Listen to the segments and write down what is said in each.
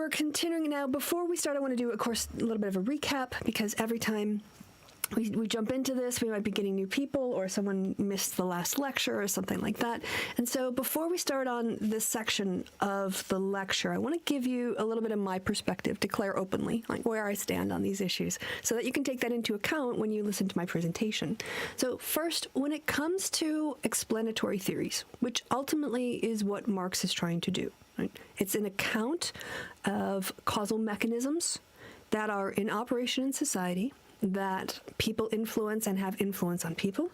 we're continuing now. Before we start, I want to do, of course, a little bit of a recap, because every time we jump into this, we might be getting new people, or someone missed the last lecture or something like that. And so before we start on this section of the lecture, I want to give you a little bit of my perspective, declare openly like where I stand on these issues, so that you can take that into account when you listen to my presentation. So first, when it comes to explanatory theories, which ultimately is what Marx is trying to do, right? It's an account of causal mechanisms that are in operation in society, that people influence and have influence on people.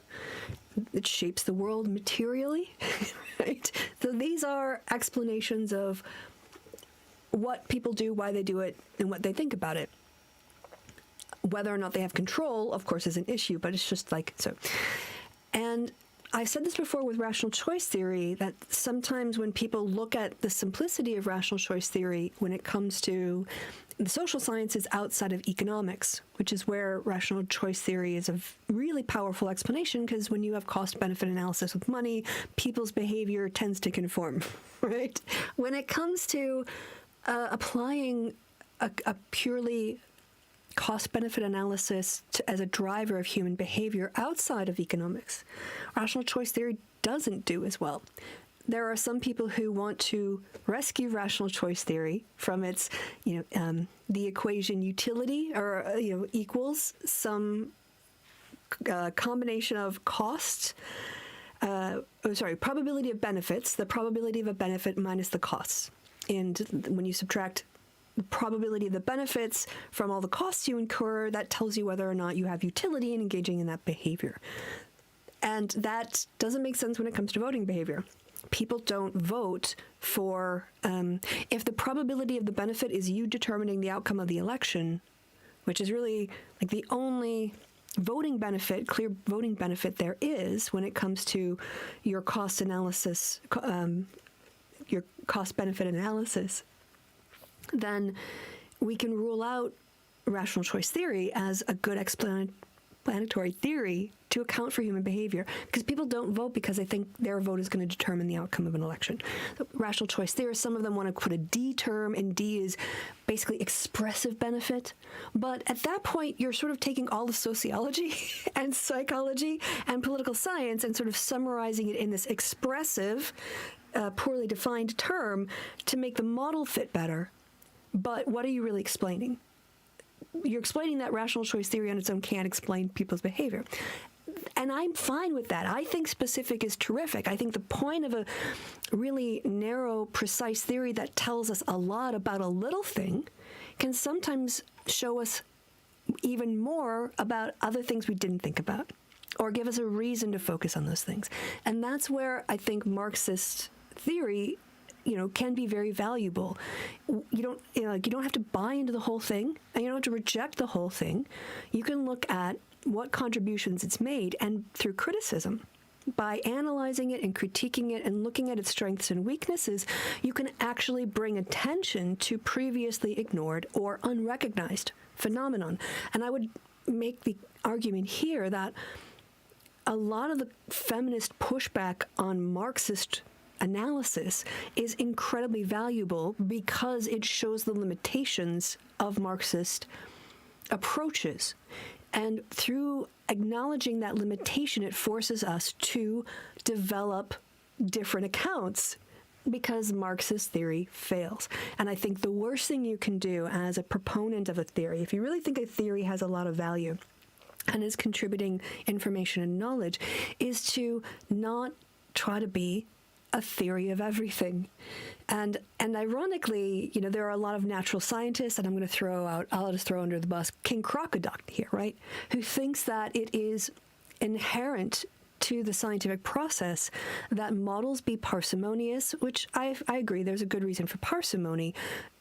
It shapes the world materially, right? So these are explanations of what people do, why they do it, and what they think about it. Whether or not they have control, of course, is an issue, but it's just like so. And I said this before with rational choice theory, that sometimes when people look at the simplicity of rational choice theory when it comes to the social sciences outside of economics, which is where rational choice theory is a really powerful explanation, because when you have cost-benefit analysis with money, people's behavior tends to conform, right? When it comes to applying a purely cost-benefit analysis as a driver of human behavior outside of economics, rational choice theory doesn't do as well. There are some people who want to rescue rational choice theory from its, the equation utility, or, equals some combination of cost, probability of benefits, the probability of a benefit minus the costs. And when you subtract the probability of the benefits from all the costs you incur, that tells you whether or not you have utility in engaging in that behavior. And that doesn't make sense when it comes to voting behavior. People don't vote for, if the probability of the benefit is you determining the outcome of the election, which is really like the only voting benefit, clear voting benefit there is when it comes to your cost analysis, your cost-benefit analysis, then we can rule out rational choice theory as a good explanatory theory to account for human behavior, because people don't vote because they think their vote is going to determine the outcome of an election. So rational choice theorists, some of them want to put a D term, and D is basically expressive benefit. But at that point, you're sort of taking all of sociology and psychology and political science and sort of summarizing it in this expressive, poorly defined term to make the model fit better. But what are you really explaining? You're explaining that rational choice theory on its own can't explain people's behavior. And I'm fine with that. I think specific is terrific. I think the point of a really narrow, precise theory that tells us a lot about a little thing can sometimes show us even more about other things we didn't think about, or give us a reason to focus on those things. And that's where I think Marxist theory can be very valuable. You don't have to buy into the whole thing, and you don't have to reject the whole thing. You can look at what contributions it's made, and through criticism, by analyzing it and critiquing it and looking at its strengths and weaknesses, you can actually bring attention to previously ignored or unrecognized phenomenon. And I would make the argument here that a lot of the feminist pushback on Marxist analysis is incredibly valuable because it shows the limitations of Marxist approaches. And through acknowledging that limitation, it forces us to develop different accounts, because Marxist theory fails. And I think the worst thing you can do as a proponent of a theory, if you really think a theory has a lot of value and is contributing information and knowledge, is to not try to be a theory of everything. And ironically, there are a lot of natural scientists, and I'll just throw under the bus King Crocodile here, right, who thinks that it is inherent to the scientific process that models be parsimonious, which I agree, there's a good reason for parsimony,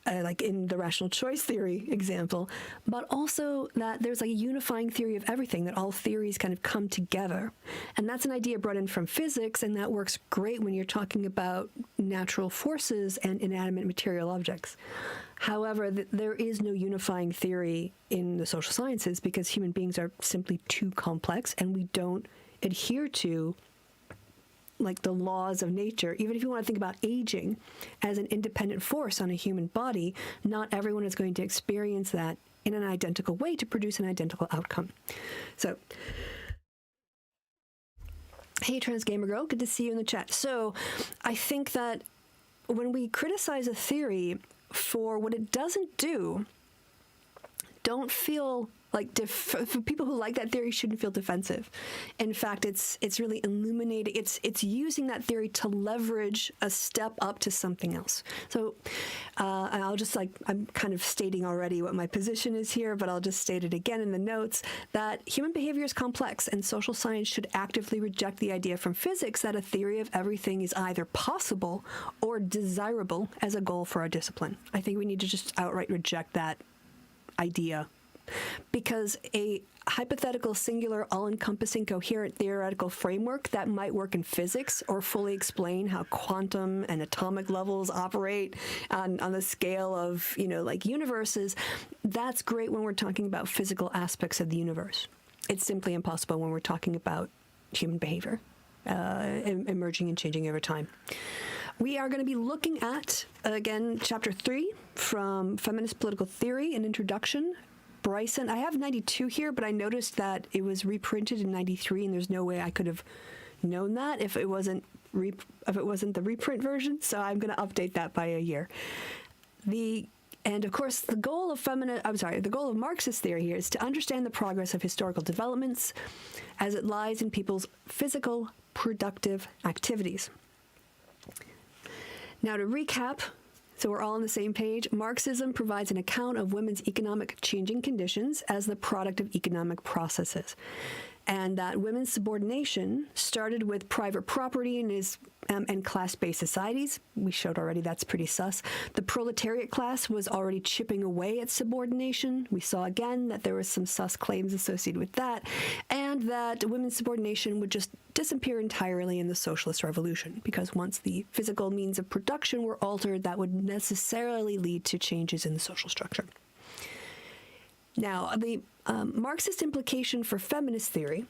like in the rational choice theory example, but also that there's like a unifying theory of everything, that all theories kind of come together. And that's an idea brought in from physics, and that works great when you're talking about natural forces and inanimate material objects. However, there is no unifying theory in the social sciences because human beings are simply too complex, and we don't adhere to like the laws of nature, even if you want to think about aging as an independent force on a human body, not everyone is going to experience that in an identical way to produce an identical outcome. So, hey, Trans Gamer Girl, good to see you in the chat. So, I think that when we criticize a theory for what it doesn't do, don't feel like for people who like that theory shouldn't feel defensive. In fact, it's really illuminating. It's using that theory to leverage a step up to something else. So I'll just I'm kind of stating already what my position is here, but I'll just state it again in the notes that human behavior is complex and social science should actively reject the idea from physics that a theory of everything is either possible or desirable as a goal for our discipline. I think we need to just outright reject that idea, because a hypothetical, singular, all-encompassing, coherent theoretical framework that might work in physics or fully explain how quantum and atomic levels operate on the scale of, universes, that's great when we're talking about physical aspects of the universe. It's simply impossible when we're talking about human behavior emerging and changing over time. We are going to be looking at, again, Chapter 3 from Feminist Political Theory, an Introduction. Bryson, I have 92 here, but I noticed that it was reprinted in 93, and there's no way I could have known that if it wasn't the reprint version. So I'm going to update that by a year. And of course, the goal of Marxist theory here is to understand the progress of historical developments as it lies in people's physical, productive activities. Now, to recap, so we're all on the same page, Marxism provides an account of women's economic changing conditions as the product of economic processes, and that women's subordination started with private property and class-based societies. We showed already that's pretty sus. The proletariat class was already chipping away at subordination. We saw again that there were some sus claims associated with that, and that women's subordination would just disappear entirely in the socialist revolution, because once the physical means of production were altered, that would necessarily lead to changes in the social structure. Now, the Marxist implication for feminist theory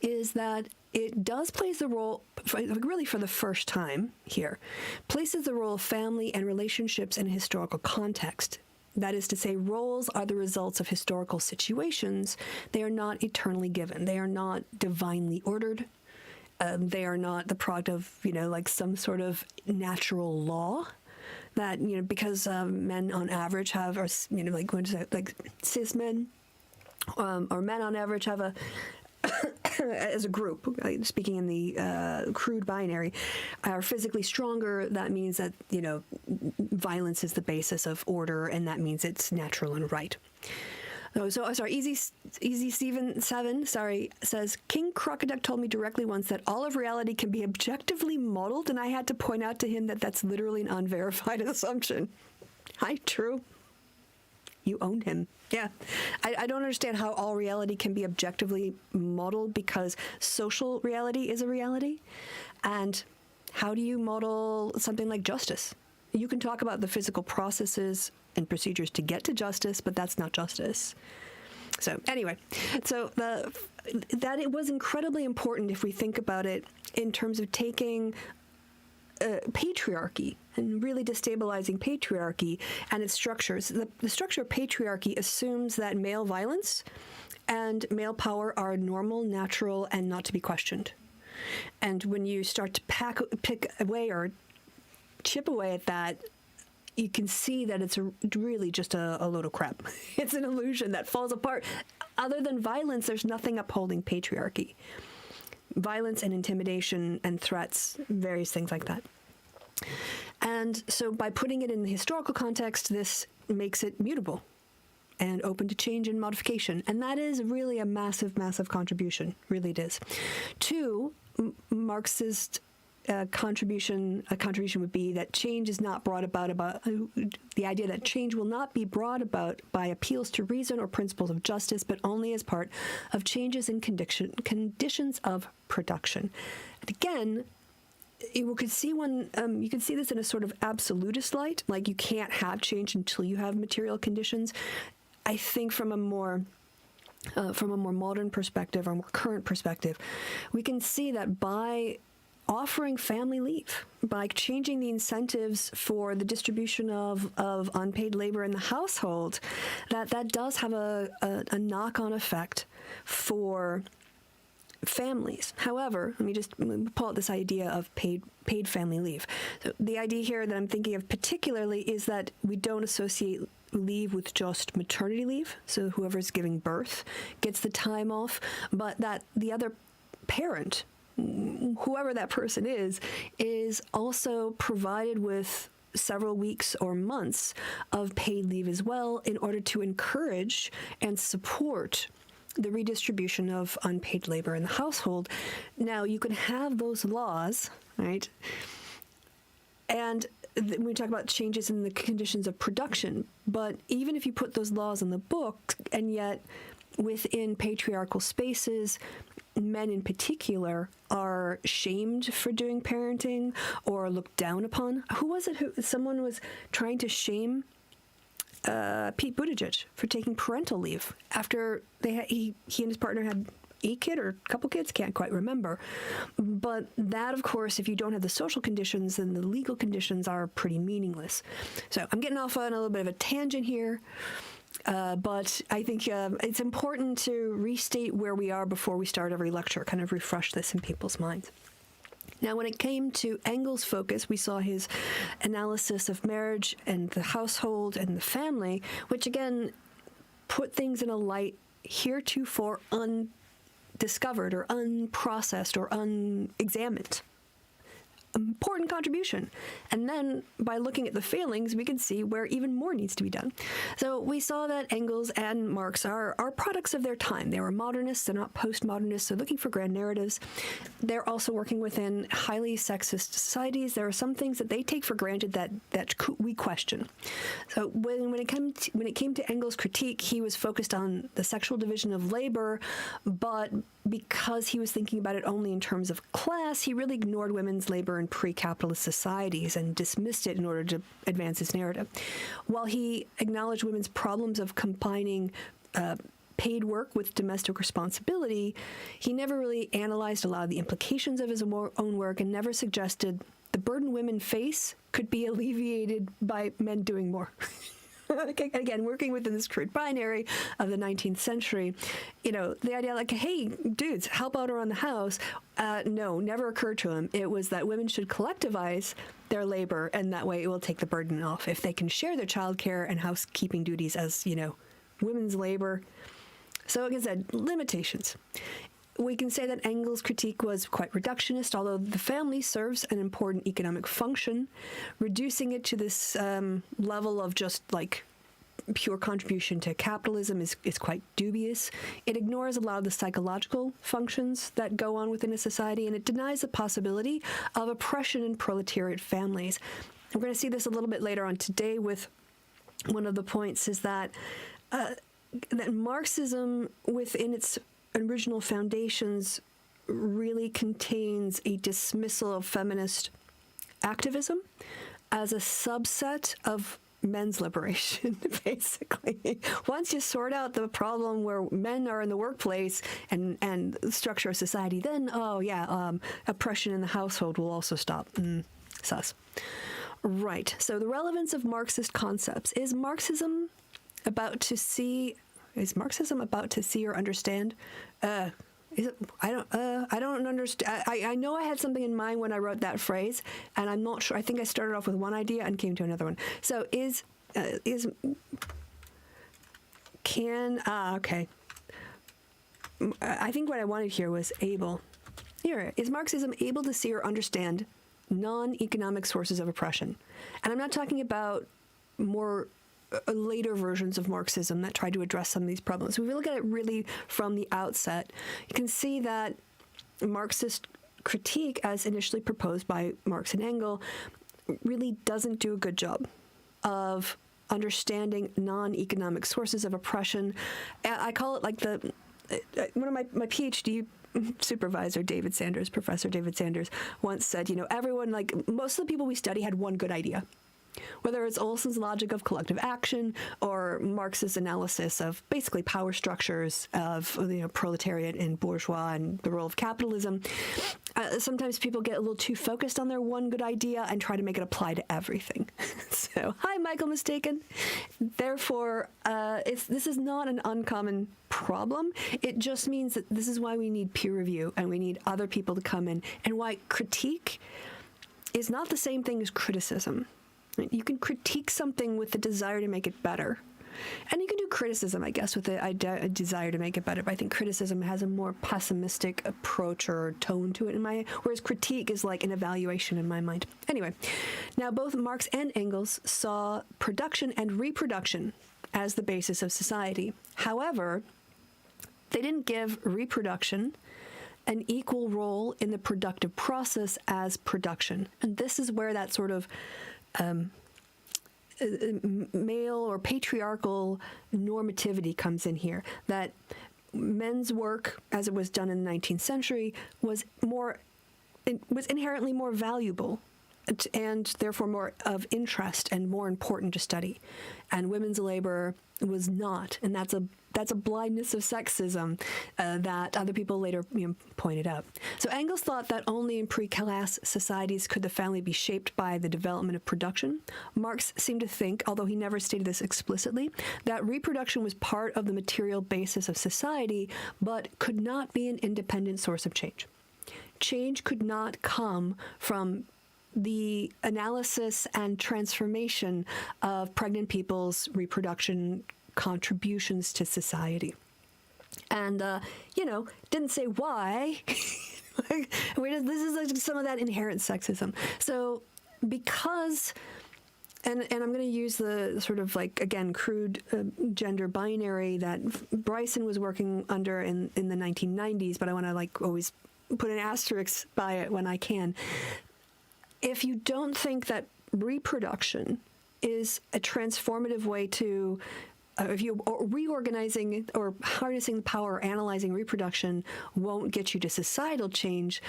is that it does play the role, really for the first time here, places the role of family and relationships in a historical context. That is to say, roles are the results of historical situations. They are not eternally given. They are not divinely ordered. They are not the product of, some sort of natural law that, because men on average have, or, cis men, or men on average have a, as a group, speaking in the crude binary, are physically stronger. That means that, violence is the basis of order, and that means it's natural and right. Easy Steven 7, says, King Crocoduck told me directly once that all of reality can be objectively modeled, and I had to point out to him that that's literally an unverified assumption. Hi, true. You own him. Yeah. I don't understand how all reality can be objectively modeled, because social reality is a reality. And how do you model something like justice? You can talk about the physical processes and procedures to get to justice, but that's not justice. So anyway, that it was incredibly important if we think about it in terms of taking patriarchy and really destabilizing patriarchy and its structures. The structure of patriarchy assumes that male violence and male power are normal, natural, and not to be questioned. And when you start to pick away or chip away at that, you can see that it's really just a load of crap. It's an illusion that falls apart. Other than violence, there's nothing upholding patriarchy. Violence and intimidation and threats, various things like that. And so by putting it in the historical context, this makes it mutable and open to change and modification. And that is really a massive, massive contribution. Really it is. Two, Marxist contribution would be that change is not brought about the idea that change will not be brought about by appeals to reason or principles of justice, but only as part of changes in conditions of production. And again, you could see this in a sort of absolutist light, like you can't have change until you have material conditions. I think from a more modern perspective or more current perspective, we can see that by offering family leave, by changing the incentives for the distribution of unpaid labor in the household, that does have a knock-on effect for families. However, let me just pull out this idea of paid family leave. So the idea here that I'm thinking of particularly is that we don't associate leave with just maternity leave, so whoever's giving birth gets the time off, but that the other parent, whoever that person is also provided with several weeks or months of paid leave as well, in order to encourage and support the redistribution of unpaid labor in the household. Now, you can have those laws, right? And when we talk about changes in the conditions of production, but even if you put those laws in the book, and yet within patriarchal spaces, men in particular are shamed for doing parenting or looked down upon. Who was it? Someone was trying to shame Pete Buttigieg for taking parental leave after he and his partner had a kid or a couple kids, can't quite remember. But that, of course, if you don't have the social conditions, then the legal conditions are pretty meaningless. So I'm getting off on a little bit of a tangent here, but I think it's important to restate where we are before we start every lecture, kind of refresh this in people's minds. Now, when it came to Engels' focus, we saw his analysis of marriage and the household and the family, which again put things in a light heretofore undiscovered or unprocessed or unexamined. Important contribution. And then by looking at the failings, we can see where even more needs to be done. So we saw that Engels and Marx are products of their time. They were modernists, they're not postmodernists, they're looking for grand narratives. They're also working within highly sexist societies. There are some things that they take for granted that we question. So when it came to Engels' critique, he was focused on the sexual division of labor, but because he was thinking about it only in terms of class, he really ignored women's labor in pre-capitalist societies and dismissed it in order to advance his narrative. While he acknowledged women's problems of combining paid work with domestic responsibility, he never really analyzed a lot of the implications of his own work and never suggested the burden women face could be alleviated by men doing more. Again, working within this crude binary of the 19th century, the idea like, hey, dudes, help out around the house. No, never occurred to him. It was that women should collectivize their labor, and that way it will take the burden off. If they can share their childcare and housekeeping duties as, women's labor. So, like I said, limitations. We can say that Engels' critique was quite reductionist, although the family serves an important economic function. Reducing it to this level of just like pure contribution to capitalism is quite dubious. It ignores a lot of the psychological functions that go on within a society, and it denies the possibility of oppression in proletariat families. We're going to see this a little bit later on today with one of the points is that that Marxism within its original foundations really contains a dismissal of feminist activism as a subset of men's liberation, basically. Once you sort out the problem where men are in the workplace and the structure of society, then, oppression in the household will also stop. Sus. Right. So the relevance of Marxist concepts. Is Marxism about to see or understand? I don't understand. I know I had something in mind when I wrote that phrase, and I'm not sure. I think I started off with one idea and came to another one. So okay. I think what I wanted here was able. Here, is Marxism able to see or understand non-economic sources of oppression? And I'm not talking about more later versions of Marxism that try to address some of these problems. If we look at it really from the outset, you can see that Marxist critique, as initially proposed by Marx and Engels, really doesn't do a good job of understanding non-economic sources of oppression. I call it like one of my PhD supervisor, Professor David Sanders, once said, everyone, like most of the people we study had one good idea. Whether it's Olson's logic of collective action or Marx's analysis of basically power structures of proletariat and bourgeois and the role of capitalism, sometimes people get a little too focused on their one good idea and try to make it apply to everything. So, hi, Michael Mistaken. Therefore, this is not an uncommon problem. It just means that this is why we need peer review and we need other people to come in, and why critique is not the same thing as criticism. You can critique something with the desire to make it better. And you can do criticism, I guess, with a desire to make it better. But I think criticism has a more pessimistic approach or tone to it, whereas critique is like an evaluation in my mind. Anyway, now both Marx and Engels saw production and reproduction as the basis of society. However, they didn't give reproduction an equal role in the productive process as production. And this is where that sort of male or patriarchal normativity comes in here, that men's work, as it was done in the 19th century, was inherently more valuable and therefore more of interest and more important to study. And women's labor was not, and that's a blindness of sexism that other people later pointed out. So Engels thought that only in pre-class societies could the family be shaped by the development of production. Marx seemed to think, although he never stated this explicitly, that reproduction was part of the material basis of society, but could not be an independent source of change. Change could not come from the analysis and transformation of pregnant people's reproduction contributions to society. And, didn't say why. This is like some of that inherent sexism. So because, and I'm going to use the sort of like, again, crude gender binary that Bryson was working under in the 1990s, but I want to like always put an asterisk by it when I can. If you don't think that reproduction is a transformative way to, if you reorganizing or harnessing the power or analyzing reproduction won't get you to societal change,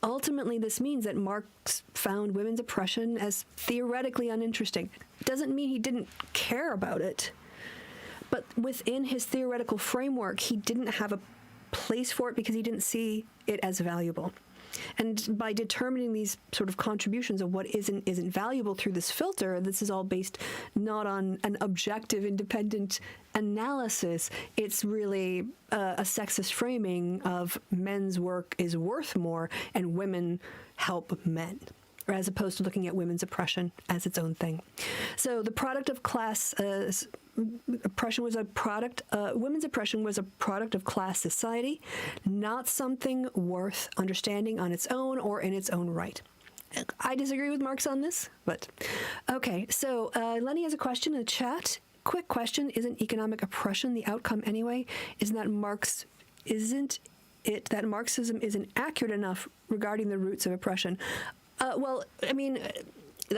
ultimately this means that Marx found women's oppression as theoretically uninteresting. Doesn't mean he didn't care about it, but within his theoretical framework, he didn't have a place for it because he didn't see it as valuable. And by determining these sort of contributions of what isn't valuable through this filter, this is all based not on an objective, independent analysis. It's really a sexist framing of men's work is worth more and women help men, as opposed to looking at women's oppression as its own thing. So the product of class oppression was a product, women's oppression was a product of class society, not something worth understanding on its own or in its own right. I disagree with Marx on this, but okay. So Lenny has a question in the chat. Quick question: isn't economic oppression the outcome anyway? Isn't it that Marxism isn't accurate enough regarding the roots of oppression? Well, I mean,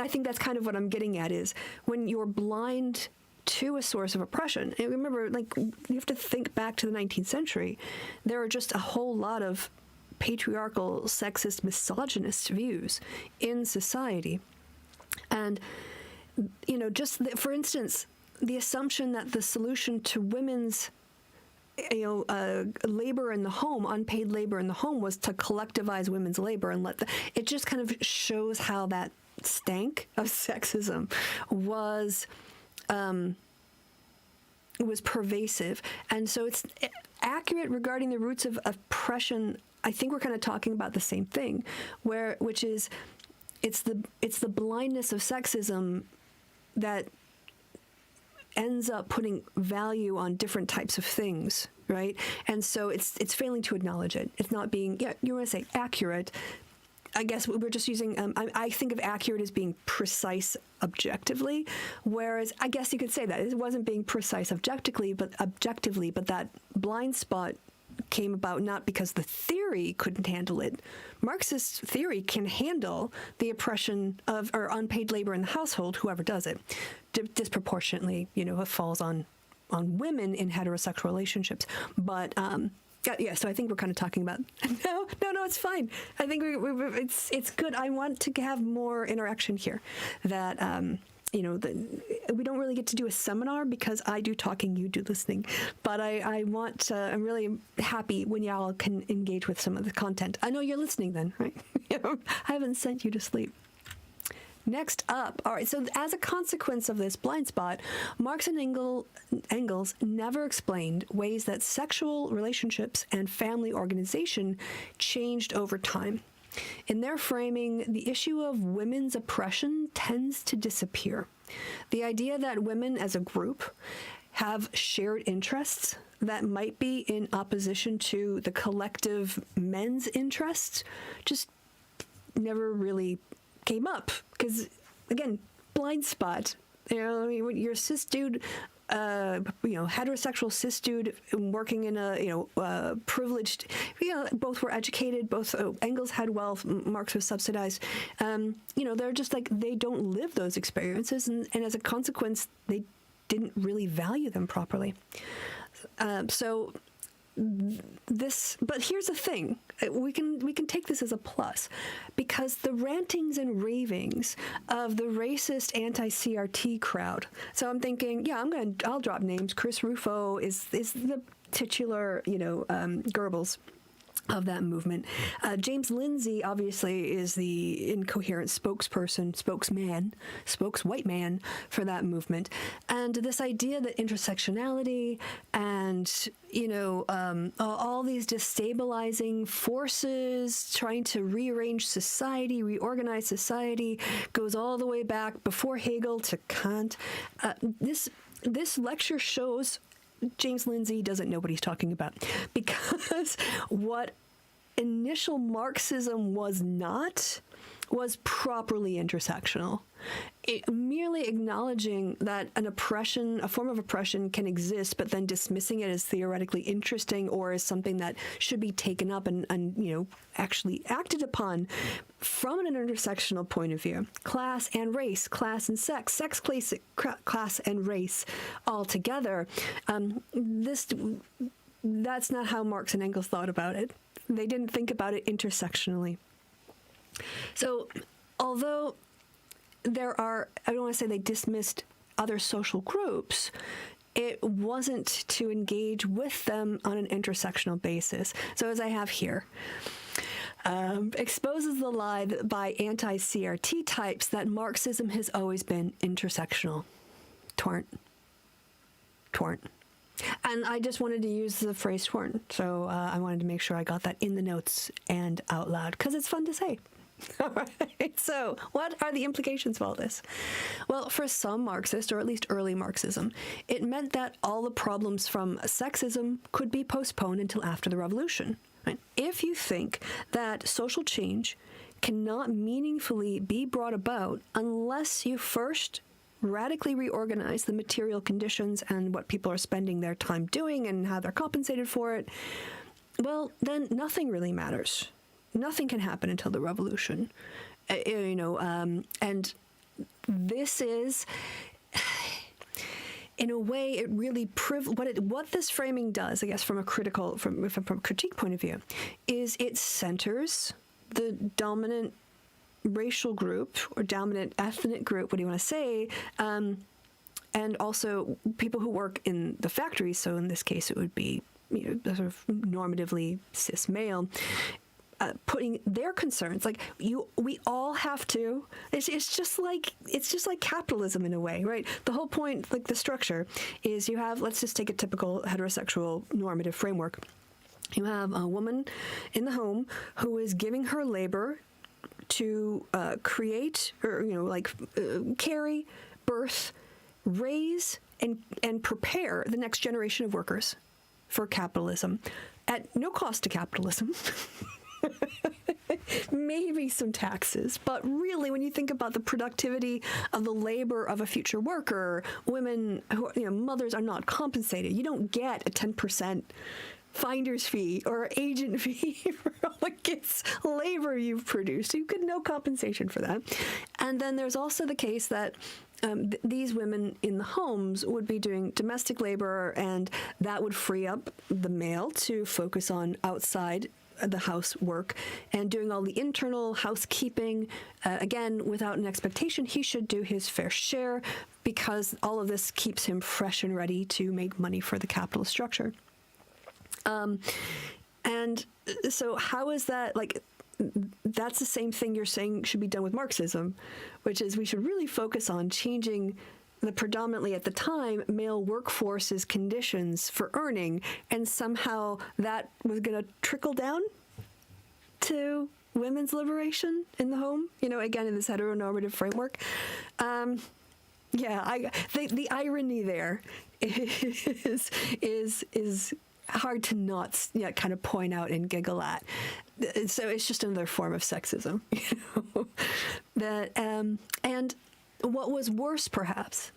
I think that's kind of what I'm getting at is when you're blind to a source of oppression. And remember, like, you have to think back to the 19th century. There are just a whole lot of patriarchal, sexist, misogynist views in society. And, just for instance, the assumption that the solution to women's labor in the home, unpaid labor in the home, was to collectivize women's labor and it just kind of shows how that stank of sexism was pervasive. And so it's accurate regarding the roots of oppression. I think we're kind of talking about the same thing, which is it's the blindness of sexism that ends up putting value on different types of things, right? And so it's failing to acknowledge it. It's not being, you want to say accurate. I guess we're just using, I think of accurate as being precise objectively, whereas I guess you could say that. It wasn't being precise objectively, but that blind spot came about not because the theory couldn't handle it. Marxist theory can handle the oppression of or unpaid labor in the household, whoever does it. Disproportionately, it falls on women in heterosexual relationships. But Yeah, so I think we're kind of talking about no, it's fine. I think it's good. I want to have more interaction here. That we don't really get to do a seminar because I do talking, you do listening. But I'm really happy when y'all can engage with some of the content. I know you're listening then, right? I haven't sent you to sleep. Next up, all right, so as a consequence of this blind spot, Marx and Engels never explained ways that sexual relationships and family organization changed over time. In their framing, the issue of women's oppression tends to disappear. The idea that women as a group have shared interests that might be in opposition to the collective men's interests just never really came up because, again, blind spot. You're a cis dude, heterosexual cis dude working in a privileged. Both were educated. Both Engels had wealth. Marx was subsidized. They're just like they don't live those experiences, and as a consequence, they didn't really value them properly. But here's the thing: we can take this as a plus, because the rantings and ravings of the racist anti-CRT crowd. So I'm thinking, I'll drop names. Chris Rufo is the titular, Goebbels of that movement. James Lindsay obviously is the incoherent white man for that movement. And this idea that intersectionality and, all these destabilizing forces trying to rearrange society, reorganize society, goes all the way back before Hegel to Kant. This lecture shows James Lindsay doesn't know what he's talking about, because what initial Marxism was not was properly intersectional. It merely acknowledging that a form of oppression can exist, but then dismissing it as theoretically interesting or as something that should be taken up and actually acted upon from an intersectional point of view. Class and race, class and sex, class and race all together. That's not how Marx and Engels thought about it. They didn't think about it intersectionally. So, although I don't want to say they dismissed other social groups, it wasn't to engage with them on an intersectional basis. So as I have here, exposes the lie by anti-CRT types that Marxism has always been intersectional. Twarnt. And I just wanted to use the phrase twarnt, so I wanted to make sure I got that in the notes and out loud, because it's fun to say. All right, so what are the implications of all this? Well, for some Marxists, or at least early Marxism, it meant that all the problems from sexism could be postponed until after the revolution. Right? If you think that social change cannot meaningfully be brought about unless you first radically reorganize the material conditions and what people are spending their time doing and how they're compensated for it, well, then nothing really matters. Nothing can happen until the revolution. And this is, in a way, it really what this framing does, I guess, from a critique point of view, is it centers the dominant racial group or dominant ethnic group, what do you want to say, and also people who work in the factories. So in this case, it would be sort of normatively cis male. Putting their concerns, we all have to. It's just like capitalism in a way, right? The whole point, the structure, is you have. Let's just take a typical heterosexual normative framework. You have a woman in the home who is giving her labor to create or carry, birth, raise, and prepare the next generation of workers for capitalism at no cost to capitalism. Maybe some taxes, but really, when you think about the productivity of the labor of a future worker, women mothers are not compensated. You don't get a 10% finder's fee or agent fee for all the kids' labor you've produced. You get no compensation for that. And then there's also the case that these women in the homes would be doing domestic labor, and that would free up the male to focus on outside the housework and doing all the internal housekeeping. Again, without an expectation, he should do his fair share, because all of this keeps him fresh and ready to make money for the capitalist structure. And so how is that, like, that's the same thing you're saying should be done with Marxism, which is we should really focus on changing the predominantly at the time male workforce's conditions for earning, and somehow that was going to trickle down to women's liberation in the home, again, in this heteronormative framework. The irony there is hard to not kind of point out and giggle at. So it's just another form of sexism, that and what was worse, perhaps,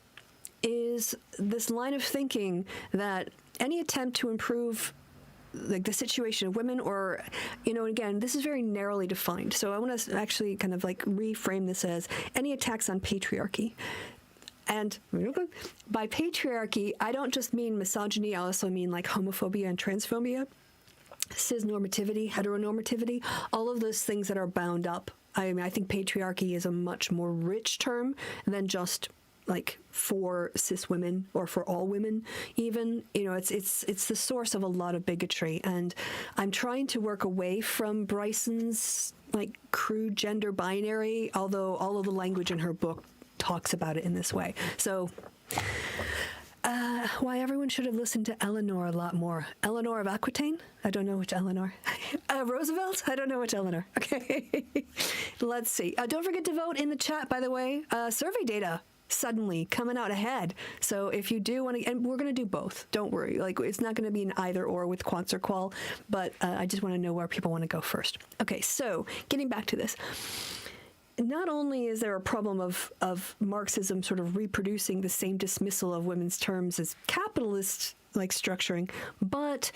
is this line of thinking that any attempt to improve the situation of women, or, again, this is very narrowly defined. So I want to actually kind of reframe this as any attacks on patriarchy. And by patriarchy, I don't just mean misogyny, I also mean homophobia and transphobia, cisnormativity, heteronormativity, all of those things that are bound up. I think patriarchy is a much more rich term than just for cis women or for all women even. It's the source of a lot of bigotry, and I'm trying to work away from Bryson's crude gender binary, although all of the language in her book talks about it in this way. So why everyone should have listened to Eleanor a lot more. Eleanor of Aquitaine? I don't know which Eleanor. Roosevelt? I don't know which Eleanor. Okay. Let's see. Don't forget to vote in the chat, by the way. Survey data suddenly coming out ahead. So if you do want to, and we're going to do both, don't worry. It's not going to be an either or with quants or qual, but I just want to know where people want to go first. Okay, so getting back to this. Not only is there a problem of Marxism sort of reproducing the same dismissal of women's terms as capitalist structuring, but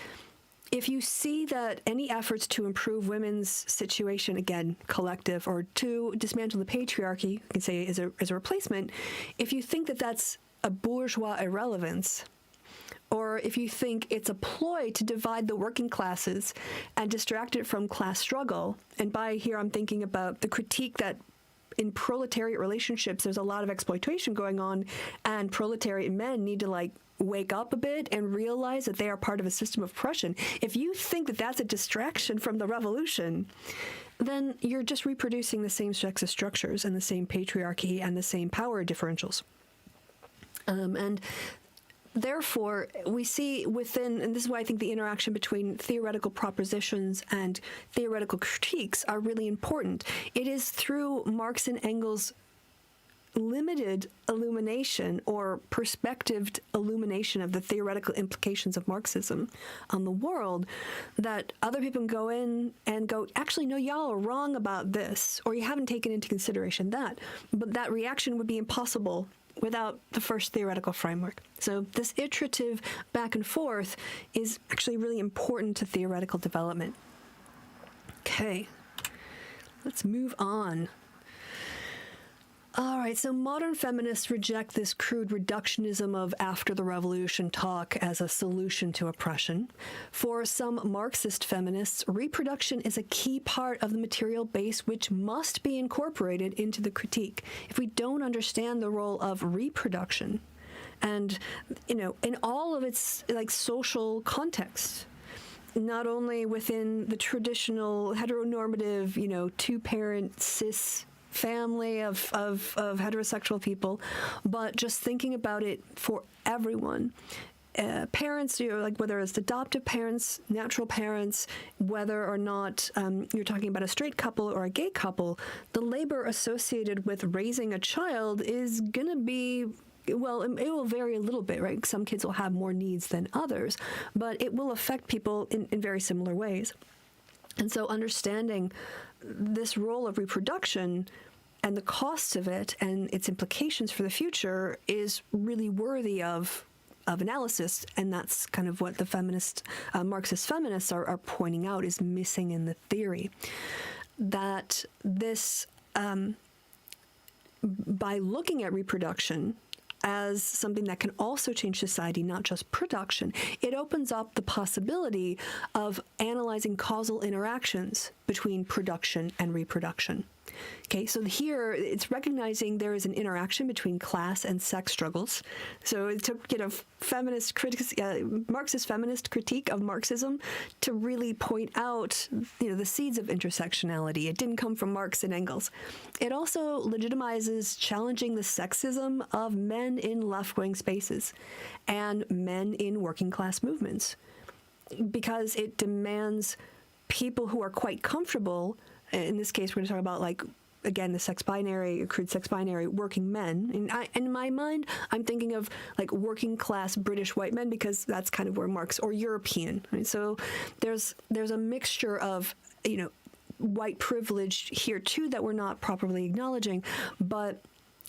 if you see that any efforts to improve women's situation, again, collective, or to dismantle the patriarchy, you can say as a replacement, if you think that that's a bourgeois irrelevance, or if you think it's a ploy to divide the working classes and distract it from class struggle, and by here I'm thinking about the critique that in proletariat relationships there's a lot of exploitation going on, and proletariat men need to wake up a bit and realize that they are part of a system of oppression. If you think that that's a distraction from the revolution, then you're just reproducing the same sexist structures and the same patriarchy and the same power differentials. And therefore, we see within, and this is why I think the interaction between theoretical propositions and theoretical critiques are really important. It is through Marx and Engels' limited illumination or perspectived illumination of the theoretical implications of Marxism on the world that other people can go in and go, actually, no, y'all are wrong about this, or you haven't taken into consideration that. But that reaction would be impossible without the first theoretical framework. So this iterative back and forth is actually really important to theoretical development. Okay, let's move on. All right, so modern feminists reject this crude reductionism of after the revolution talk as a solution to oppression. For some Marxist feminists, reproduction is a key part of the material base which must be incorporated into the critique. If we don't understand the role of reproduction, and, in all of its social context, not only within the traditional heteronormative, two-parent cis family of heterosexual people, but just thinking about it for everyone. Parents, whether it's adoptive parents, natural parents, whether or not you're talking about a straight couple or a gay couple, the labor associated with raising a child is going to be, well, it will vary a little bit, right? Some kids will have more needs than others, but it will affect people in very similar ways. And so understanding this role of reproduction and the costs of it and its implications for the future is really worthy of analysis, and that's kind of what the Marxist feminists are pointing out is missing in the theory. That this by looking at reproduction as something that can also change society, not just production, it opens up the possibility of analyzing causal interactions between production and reproduction. Okay, so here it's recognizing there is an interaction between class and sex struggles. So it took, feminist critics, Marxist feminist critique of Marxism to really point out, the seeds of intersectionality. It didn't come from Marx and Engels. It also legitimizes challenging the sexism of men in left-wing spaces and men in working class movements, because it demands people who are quite comfortable. In this case, we're going to talk about, again, the crude sex binary working men. And in my mind, I'm thinking of working class British white men, because that's kind of where Marx, or European, right? So there's a mixture of, white privilege here too that we're not properly acknowledging. But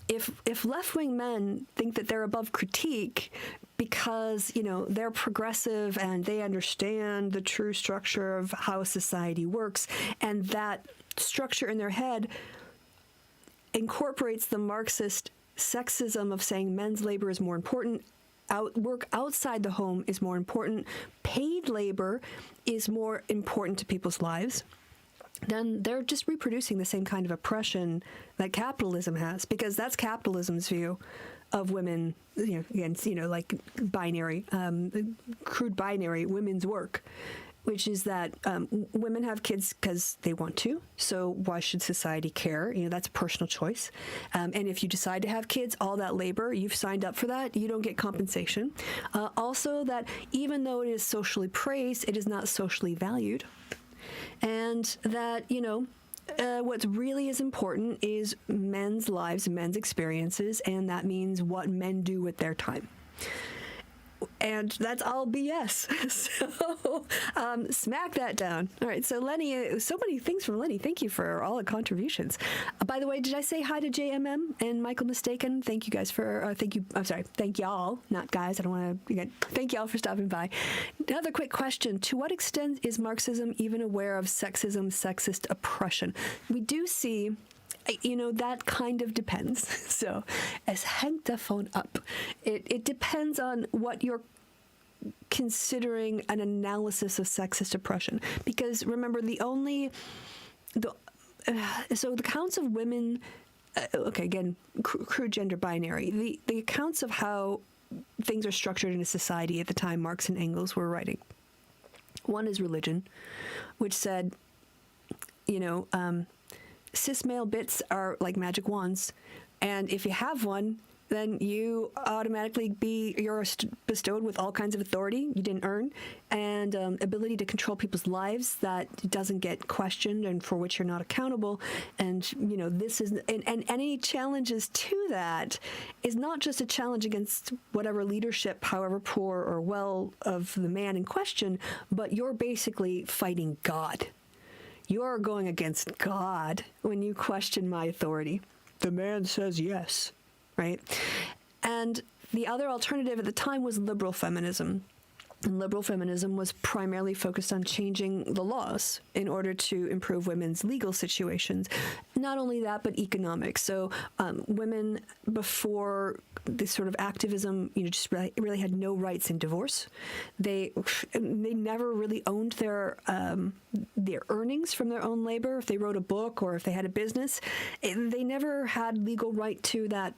if left-wing men think that they're above critique because, they're progressive and they understand the true structure of how society works, and that structure in their head incorporates the Marxist sexism of saying men's labor is more important, work outside the home is more important, paid labor is more important to people's lives, then they're just reproducing the same kind of oppression that capitalism has, because that's capitalism's view of women, against, binary, crude binary women's work, which is that women have kids because they want to, so why should society care? That's a personal choice. And if you decide to have kids, all that labor, you've signed up for that, you don't get compensation. Also, that even though it is socially praised, it is not socially valued. And that, what's really is important is men's lives, men's experiences, and that means what men do with their time. And that's all BS. So smack that down. All right. So Lenny, so many things from Lenny. Thank you for all the contributions. By the way, did I say hi to JMM and Michael Mistaken? Thank you guys for, thank you. I'm sorry. Thank y'all, not guys. I don't want to, thank y'all for stopping by. Another quick question. To what extent is Marxism even aware of sexism, sexist oppression? We do see, that kind of depends. So, as hängt davon ab. It depends on what you're considering an analysis of sexist oppression. Because remember, so the accounts of women, again, crude gender binary, the accounts of how things are structured in a society at the time Marx and Engels were writing. One is religion, which said, cis male bits are like magic wands, and if you have one, then you automatically you're bestowed with all kinds of authority you didn't earn, and ability to control people's lives that doesn't get questioned and for which you're not accountable. And this is and any challenges to that is not just a challenge against whatever leadership, however poor or well, of the man in question, but you're basically fighting God. You're going against God when you question my authority. The man says yes, right? And the other alternative at the time was liberal feminism. And liberal feminism was primarily focused on changing the laws in order to improve women's legal situations. Not only that, but economics. So women, before this sort of activism, just really had no rights in divorce. They never really owned their earnings from their own labor. If they wrote a book or if they had a business, they never had legal right to that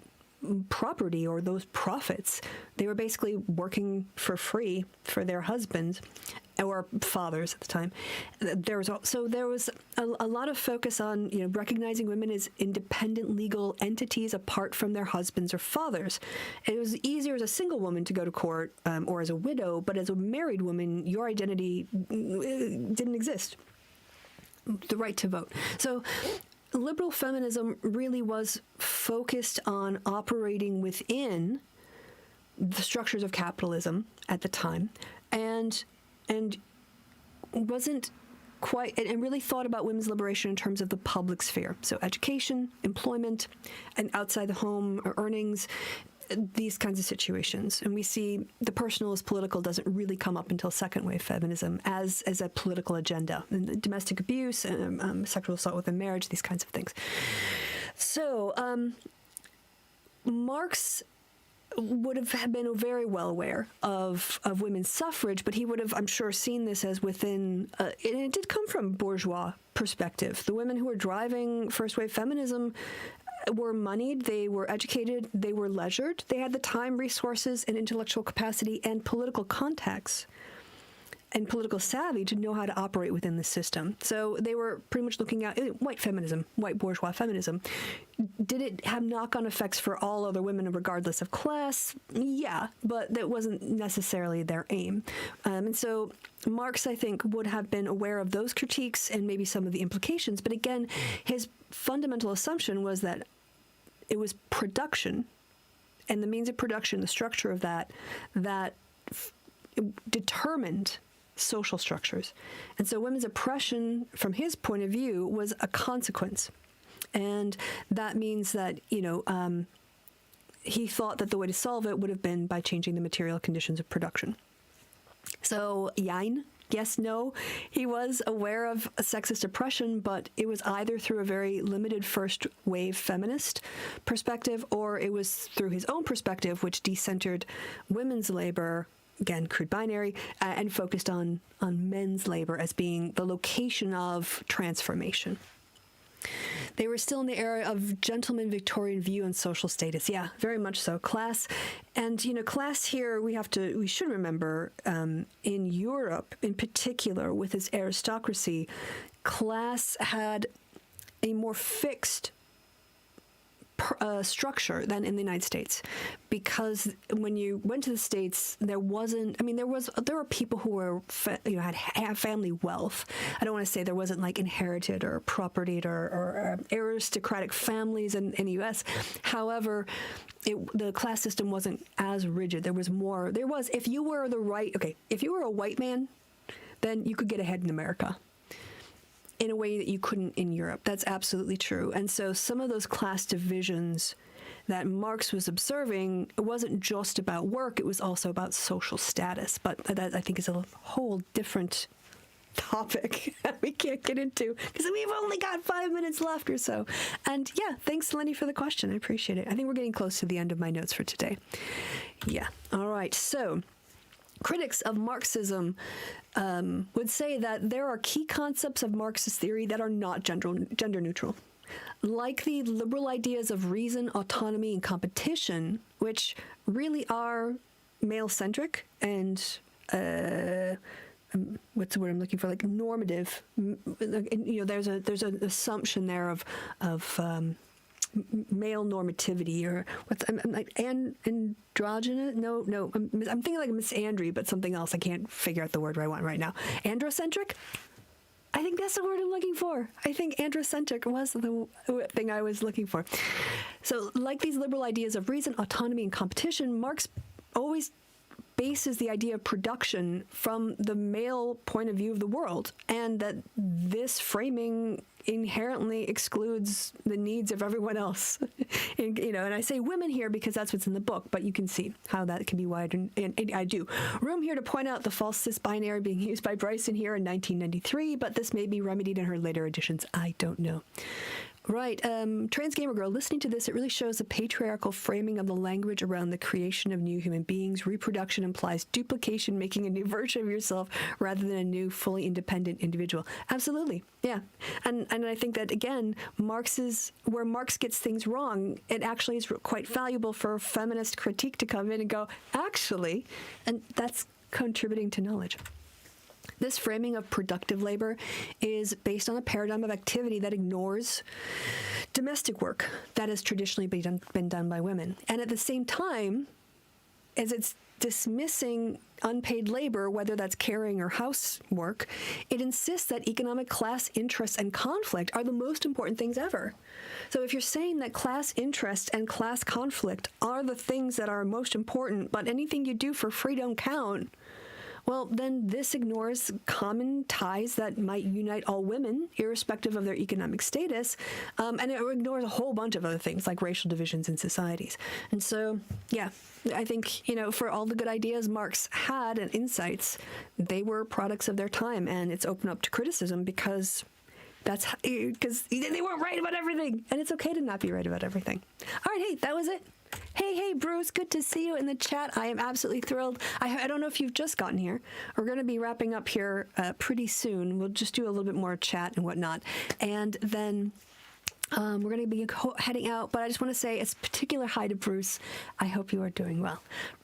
property or those profits. They were basically working for free for their husbands or fathers at the time. There was a lot of focus on recognizing women as independent legal entities apart from their husbands or fathers. It was easier as a single woman to go to court or as a widow, but as a married woman, your identity didn't exist. The right to vote. So liberal feminism really was focused on operating within the structures of capitalism at the time, and wasn't quite, and really thought about women's liberation in terms of the public sphere. So education, employment, and outside the home earnings, these kinds of situations. And we see the personal as political doesn't really come up until second wave feminism as a political agenda. And domestic abuse, sexual assault within marriage, these kinds of things. So Marx would have been very well aware of women's suffrage, but he would have, I'm sure, seen this as within, and it did come from bourgeois perspective. The women who were driving first-wave feminism were moneyed, they were educated, they were leisured, they had the time, resources, and intellectual capacity and political contacts and political savvy to know how to operate within the system. So they were pretty much looking at white feminism, white bourgeois feminism. Did it have knock-on effects for all other women regardless of class? Yeah, but that wasn't necessarily their aim. And so Marx, I think, would have been aware of those critiques and maybe some of the implications. But again, his fundamental assumption was that it was production and the means of production, the structure of that determined social structures. And so women's oppression, from his point of view, was a consequence. And that means that, he thought that the way to solve it would have been by changing the material conditions of production. So, yes, no, he was aware of a sexist oppression, but it was either through a very limited first-wave feminist perspective, or it was through his own perspective, which decentered women's labor, again, crude binary, and focused on men's labor as being the location of transformation. They were still in the era of gentleman Victorian view on social status. Yeah, very much so. Class. And, class here, we should remember, in Europe in particular, with its aristocracy, class had a more fixed structure than in the United States, because when you went to the States, there were people who were had family wealth. I don't want to say there wasn't like inherited or propertied or aristocratic families in the U.S. However, the class system wasn't as rigid. There was if you were if you were a white man, then you could get ahead in America in a way that you couldn't in Europe. That's absolutely true. And so some of those class divisions that Marx was observing, it wasn't just about work, it was also about social status. But that, I think, is a whole different topic that we can't get into because we've only got 5 minutes left or so. And yeah, thanks, Lenny, for the question. I appreciate it. I think we're getting close to the end of my notes for today. Yeah. All right. So critics of Marxism would say that there are key concepts of Marxist theory that are not gender neutral. Like the liberal ideas of reason, autonomy, and competition, which really are male-centric and, what's the word I'm looking for, like normative. There's an assumption there of male normativity, or what's like androgynous? No, I'm thinking like Miss Andry, but something else. I can't figure out the word I want right now. Androcentric? I think that's the word I'm looking for. I think androcentric was the thing I was looking for. So like these liberal ideas of reason, autonomy, and competition, Marx always bases the idea of production from the male point of view of the world, and that this framing inherently excludes the needs of everyone else. And I say women here because that's what's in the book, but you can see how that can be widened, and I do. Room here to point out the false cis-binary being used by Bryson here in 1993, but this may be remedied in her later editions. I don't know. Right. Trans Gamer Girl, listening to this, it really shows a patriarchal framing of the language around the creation of new human beings. Reproduction implies duplication, making a new version of yourself rather than a new, fully independent individual. Absolutely. Yeah. And I think that, again, where Marx gets things wrong, it actually is quite valuable for feminist critique to come in and go, actually, and that's contributing to knowledge. This framing of productive labor is based on a paradigm of activity that ignores domestic work that has traditionally been done by women. And at the same time, as it's dismissing unpaid labor, whether that's caring or housework, it insists that economic class interests and conflict are the most important things ever. So if you're saying that class interest and class conflict are the things that are most important, but anything you do for free don't count, well, then this ignores common ties that might unite all women, irrespective of their economic status, and it ignores a whole bunch of other things, like racial divisions in societies. And so, yeah, I think, for all the good ideas Marx had and insights, they were products of their time, and it's open up to criticism because they weren't right about everything, and it's okay to not be right about everything. All right, hey, that was it. Hey, Bruce, good to see you in the chat. I am absolutely thrilled. I don't know if you've just gotten here. We're going to be wrapping up here pretty soon. We'll just do a little bit more chat and whatnot. And then we're going to be heading out, but I just want to say a particular hi to Bruce. I hope you are doing well.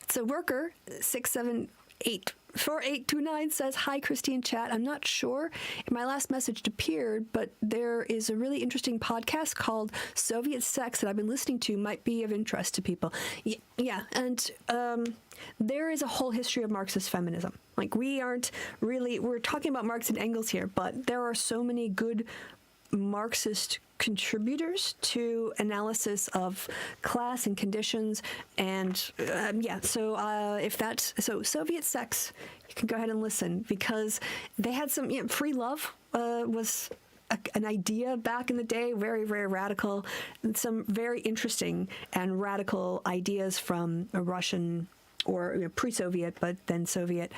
So Worker 6784829 says, hi, Kristi in chat. I'm not sure if my last message appeared, but there is a really interesting podcast called Soviet Sex that I've been listening to, might be of interest to people. Yeah, and there is a whole history of Marxist feminism. Like, we're talking about Marx and Engels here, but there are so many good Marxist contributors to analysis of class and conditions, and so Soviet Sex, you can go ahead and listen, because they had some free love was an idea back in the day, very, very radical, and some very interesting and radical ideas from a Russian or pre-Soviet, but then Soviet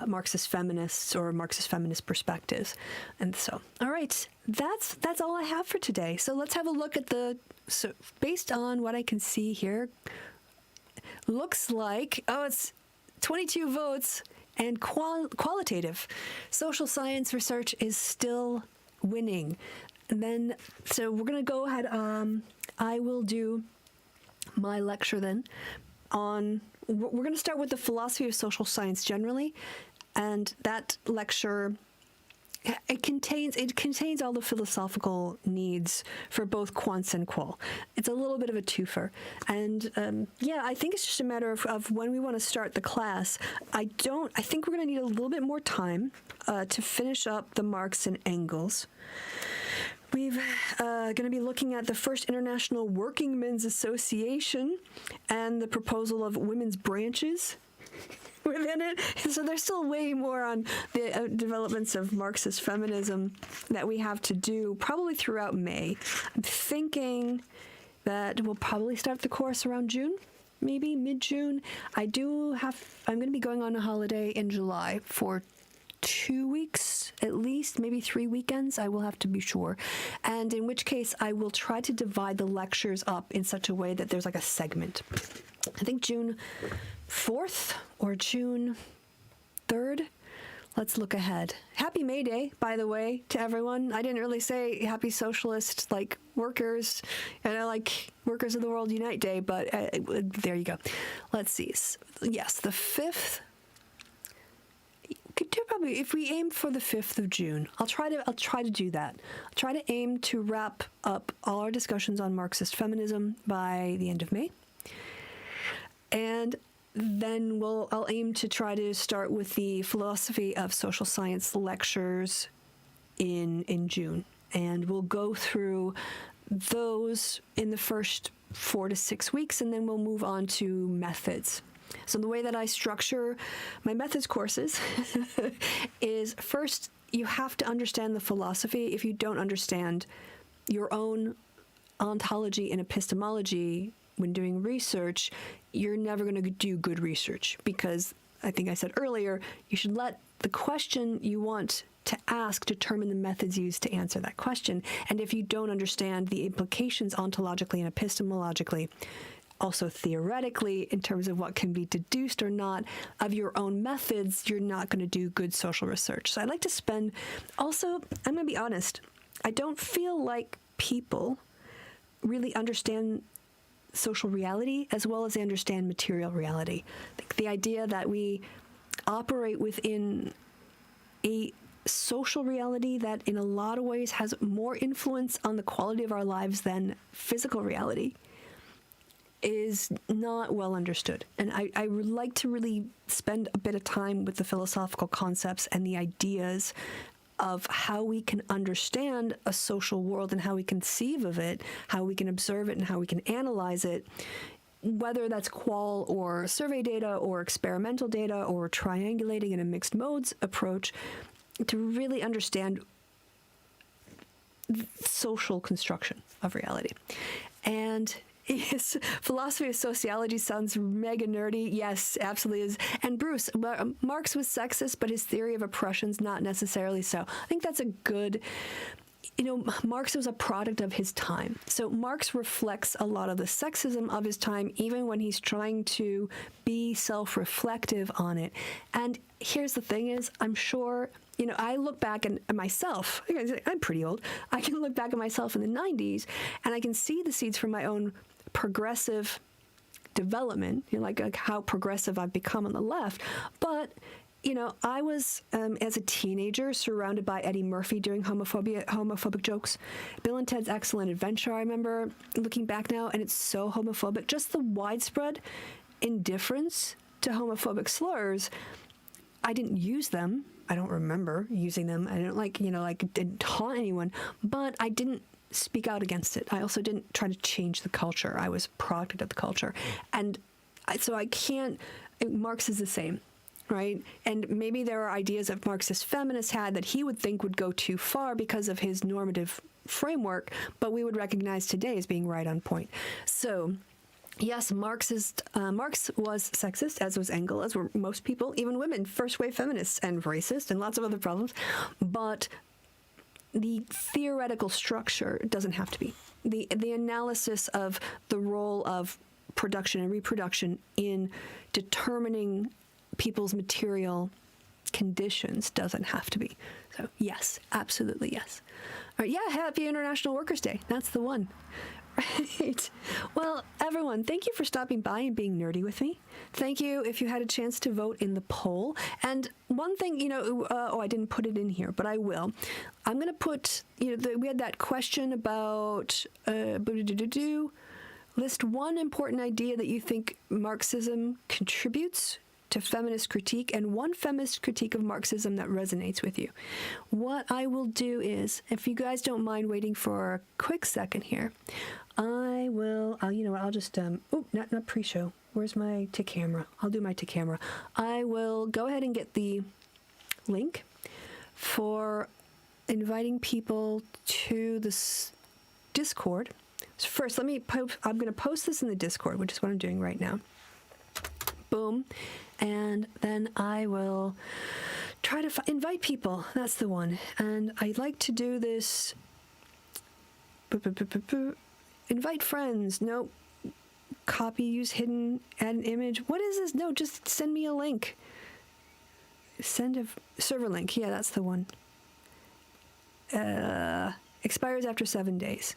Marxist feminists or Marxist feminist perspectives. And so, all right, that's all I have for today. So let's have a look at based on what I can see here, looks like, it's 22 votes and qualitative. Social science research is still winning. And then, so we're going to go ahead, I will do my lecture then on, we're going to start with the philosophy of social science generally, and that lecture, it contains all the philosophical needs for both quants and qual. It's a little bit of a twofer, and I think it's just a matter of when we want to start the class. I think we're going to need a little bit more time to finish up the Marx and Engels. We've going to be looking at the First International Working Men's Association and the proposal of women's branches within it. So there's still way more on the developments of Marxist feminism that we have to do, probably throughout May. I'm thinking that we'll probably start the course around June, maybe mid-June. I'm going to be going on a holiday in July for 2 weeks, at least, maybe 3 weekends. I will have to be sure. And in which case, I will try to divide the lectures up in such a way that there's like a segment. I think June 4th or June 3rd. Let's look ahead. Happy May Day, by the way, to everyone. I didn't really say happy socialist, like workers, like Workers of the World Unite Day, but there you go. Let's see. Yes, the 5th. Could do probably, if we aim for the 5th of June, I'll try to do that. I'll try to aim to wrap up all our discussions on Marxist feminism by the end of May. And then I'll aim to try to start with the philosophy of social science lectures in June. And we'll go through those in the first 4 to 6 weeks, and then we'll move on to methods. So the way that I structure my methods courses is, first, you have to understand the philosophy. If you don't understand your own ontology and epistemology when doing research, you're never going to do good research, because I think I said earlier, you should let the question you want to ask determine the methods used to answer that question. And if you don't understand the implications ontologically and epistemologically, also theoretically, in terms of what can be deduced or not of your own methods, you're not going to do good social research. So I like to spend, also, I'm going to be honest, I don't feel like people really understand social reality as well as they understand material reality. I think the idea that we operate within a social reality that in a lot of ways has more influence on the quality of our lives than physical reality is not well understood. And I would like to really spend a bit of time with the philosophical concepts and the ideas of how we can understand a social world and how we conceive of it, how we can observe it and how we can analyze it, whether that's qual or survey data or experimental data or triangulating in a mixed modes approach, to really understand social construction of reality. And yes, philosophy of sociology sounds mega nerdy. Yes, absolutely is. And Bruce, Marx was sexist, but his theory of oppression's not necessarily so. I think that's a good Marx was a product of his time. So Marx reflects a lot of the sexism of his time, even when he's trying to be self-reflective on it. And here's the thing is, I'm sure, I look back at myself, I'm pretty old, I can look back at myself in the 90s, and I can see the seeds from my own progressive development, like how progressive I've become on the left. But I was, as a teenager, surrounded by Eddie Murphy doing homophobic jokes. Bill and Ted's Excellent Adventure, I remember looking back now, and it's so homophobic. Just the widespread indifference to homophobic slurs. I didn't use them. I don't remember using them. I don't didn't taunt anyone, but I didn't speak out against it. I also didn't try to change the culture. I was a product of the culture. And so I can't, Marx is the same. Right? And maybe there are ideas that Marxist feminists had that he would think would go too far because of his normative framework, but we would recognize today as being right on point. So, yes, Marx was sexist, as was Engels, as were most people, even women, first-wave feminists, and racist, and lots of other problems. But the theoretical structure doesn't have to be. The analysis of the role of production and reproduction in determining people's material conditions doesn't have to be. So yes, absolutely yes. All right, yeah, happy International Workers' Day. That's the one. Right. Well, everyone, thank you for stopping by and being nerdy with me. Thank you if you had a chance to vote in the poll. And one thing, I didn't put it in here, but I will. I'm going to put, we had that question about, list one important idea that you think Marxism contributes to feminist critique, and one feminist critique of Marxism that resonates with you. What I will do is, if you guys don't mind waiting for a quick second here, I'll just, not pre-show. Where's my to camera? I'll do my to camera. I will go ahead and get the link for inviting people to this Discord. So first, I'm going to post this in the Discord, which is what I'm doing right now. Boom. And then I will try to invite people. That's the one. And I like to do this. Invite friends. Nope. Copy, use hidden, add an image. What is this? No, just send me a link. Send a server link. Yeah, that's the one. Expires after 7 days.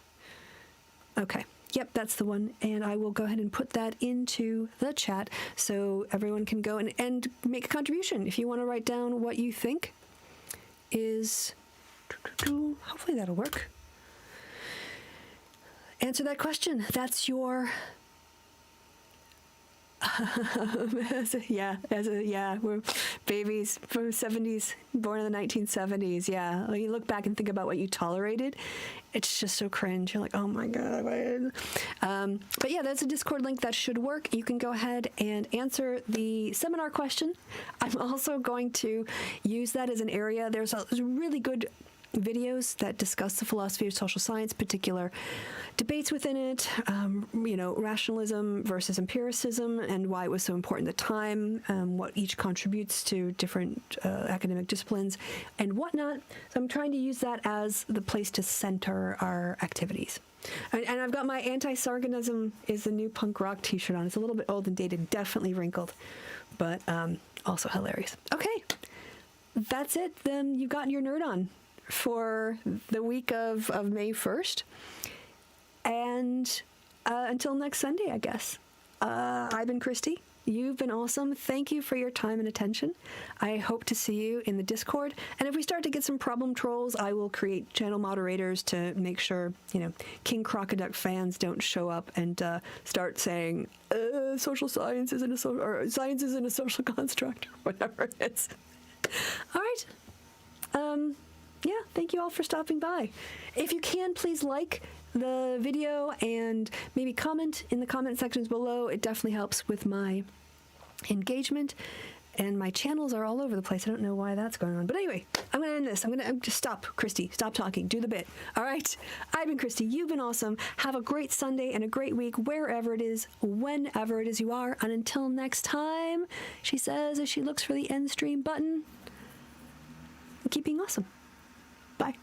Okay. Yep, that's the one. And I will go ahead and put that into the chat so everyone can go and make a contribution. If you want to write down what you think is, hopefully that'll work. Answer that question. That's your... we're babies from the 70s, born in the 1970s. Yeah, when you look back and think about what you tolerated, it's just so cringe. You're like, oh my god. But yeah, that's a Discord link that should work. You can go ahead and answer the seminar question. I'm also going to use that as an area. There's really good videos that discuss the philosophy of social science, particular debates within it, rationalism versus empiricism, and why it was so important at the time, what each contributes to different academic disciplines, and whatnot. So I'm trying to use that as the place to center our activities. And I've got my Anti-Sargonism is the New Punk Rock t-shirt on. It's a little bit old and dated, definitely wrinkled, but also hilarious. Okay, that's it. Then you've gotten your nerd on for the week of May 1st. And until next Sunday, I guess. I've been Kristi. You've been awesome. Thank you for your time and attention. I hope to see you in the Discord. And if we start to get some problem trolls, I will create channel moderators to make sure, King Crocoduck fans don't show up and start saying, social science isn't a social, or science isn't a social construct, or whatever it is. All right. Yeah, thank you all for stopping by. If you can, please like the video and maybe comment in the comment sections below. It definitely helps with my engagement. And my channels are all over the place. I don't know why that's going on. But anyway, I'm going to end this. I'm just stop, Kristi. Stop talking. Do the bit. All right? I've been Kristi. You've been awesome. Have a great Sunday and a great week wherever it is, whenever it is you are. And until next time, she says as she looks for the end stream button, keep being awesome. Bye.